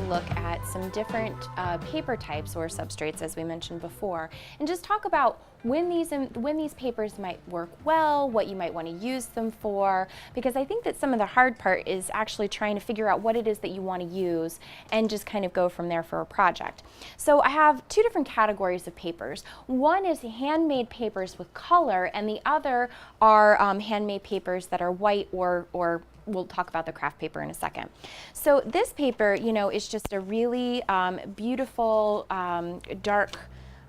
look at some different paper types or substrates, as we mentioned before, and just talk about when these papers might work well, what you might want to use them for, because I think that some of the hard part is actually trying to figure out what it is that you want to use and just kind of go from there for a project. So I have two different categories of papers. One is handmade papers with color, and the other are handmade papers that are white or we'll talk about the craft paper in a second. So this paper, you know, is just a really beautiful, dark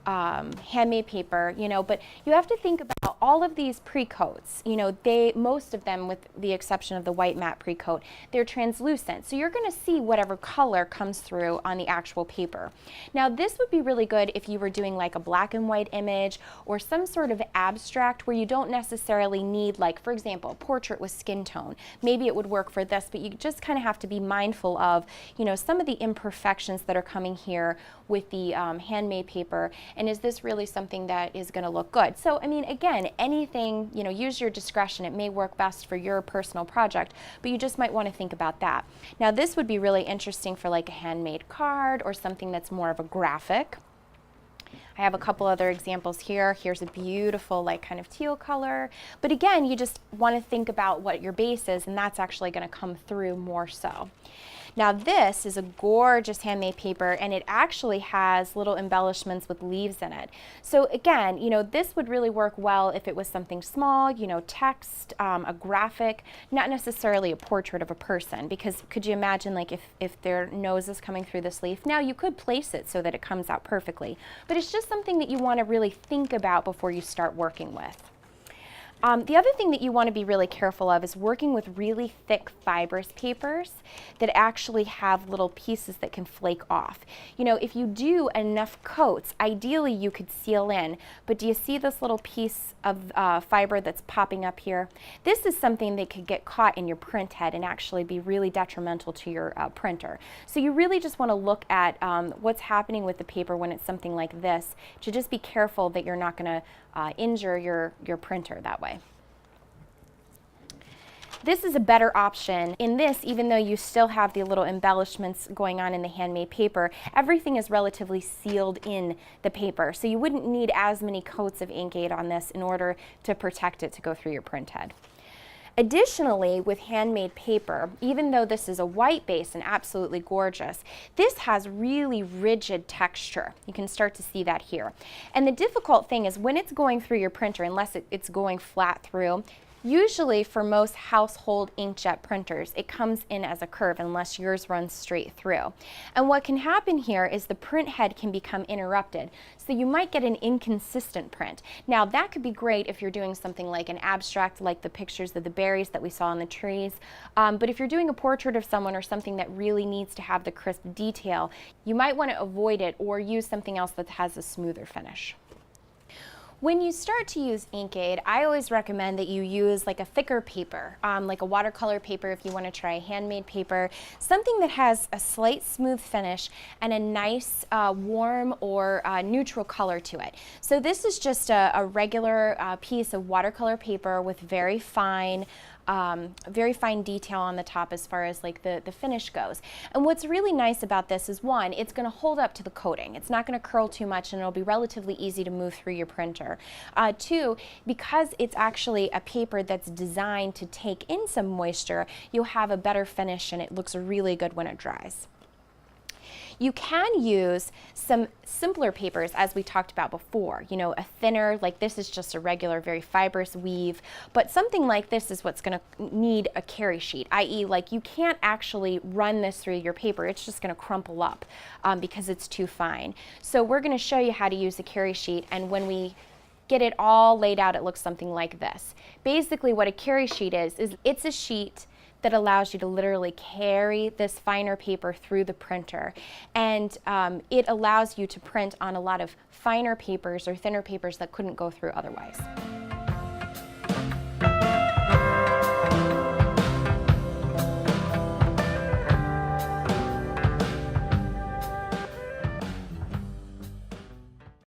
handmade paper, you know, but you have to think about all of these pre-coats. You know, most of them, with the exception of the white matte pre-coat, they're translucent. So you're going to see whatever color comes through on the actual paper. Now, this would be really good if you were doing like a black and white image or some sort of abstract where you don't necessarily need, like, for example, a portrait with skin tone. Maybe it would work for this, but you just kind of have to be mindful of, you know, some of the imperfections that are coming here with the handmade paper. And is this really something that is going to look good? So, I mean, again, anything, you know, use your discretion. It may work best for your personal project, but you just might want to think about that. Now, this would be really interesting for like a handmade card or something that's more of a graphic. I have a couple other examples here. Here's a beautiful, like, kind of teal color. But again, you just want to think about what your base is, and that's actually going to come through more so. Now, this is a gorgeous handmade paper, and it actually has little embellishments with leaves in it. So again, you know, this would really work well if it was something small, you know, text, a graphic, not necessarily a portrait of a person, because could you imagine, like, if their nose is coming through this leaf? Now, you could place it so that it comes out perfectly, but it's just something that you want to really think about before you start working with. The other thing that you want to be really careful of is working with really thick fibrous papers that actually have little pieces that can flake off. You know, if you do enough coats, ideally you could seal in, but do you see this little piece of fiber that's popping up here? This is something that could get caught in your print head and actually be really detrimental to your printer. So you really just want to look at what's happening with the paper when it's something like this, to just be careful that you're not going to injure your printer that way. This is a better option. In this, even though you still have the little embellishments going on in the handmade paper, everything is relatively sealed in the paper. So you wouldn't need as many coats of inkAID on this in order to protect it to go through your print head. Additionally, with handmade paper, even though this is a white base and absolutely gorgeous, this has really rigid texture. You can start to see that here. And the difficult thing is when it's going through your printer, unless it's going flat through, usually for most household inkjet printers, it comes in as a curve unless yours runs straight through. And what can happen here is the print head can become interrupted. So you might get an inconsistent print. Now, that could be great if you're doing something like an abstract, like the pictures of the berries that we saw on the trees. But if you're doing a portrait of someone or something that really needs to have the crisp detail, you might want to avoid it or use something else that has a smoother finish. When you start to use inkAID, I always recommend that you use like a thicker paper, like a watercolor paper if you want to try a handmade paper, something that has a slight smooth finish and a nice warm or neutral color to it. So this is just a regular piece of watercolor paper with very fine detail on the top as far as like the finish goes. And what's really nice about this is, one, it's going to hold up to the coating. It's not going to curl too much, and it'll be relatively easy to move through your printer. Two, because it's actually a paper that's designed to take in some moisture, you'll have a better finish and it looks really good when it dries. You can use some simpler papers, as we talked about before, you know, a thinner, like this is just a regular, very fibrous weave, but something like this is what's going to need a carry sheet, i.e. like you can't actually run this through your paper, it's just going to crumple up because it's too fine. So we're going to show you how to use a carry sheet, and when we get it all laid out, it looks something like this. Basically what a carry sheet is it's a sheet that allows you to literally carry this finer paper through the printer, and it allows you to print on a lot of finer papers or thinner papers that couldn't go through otherwise.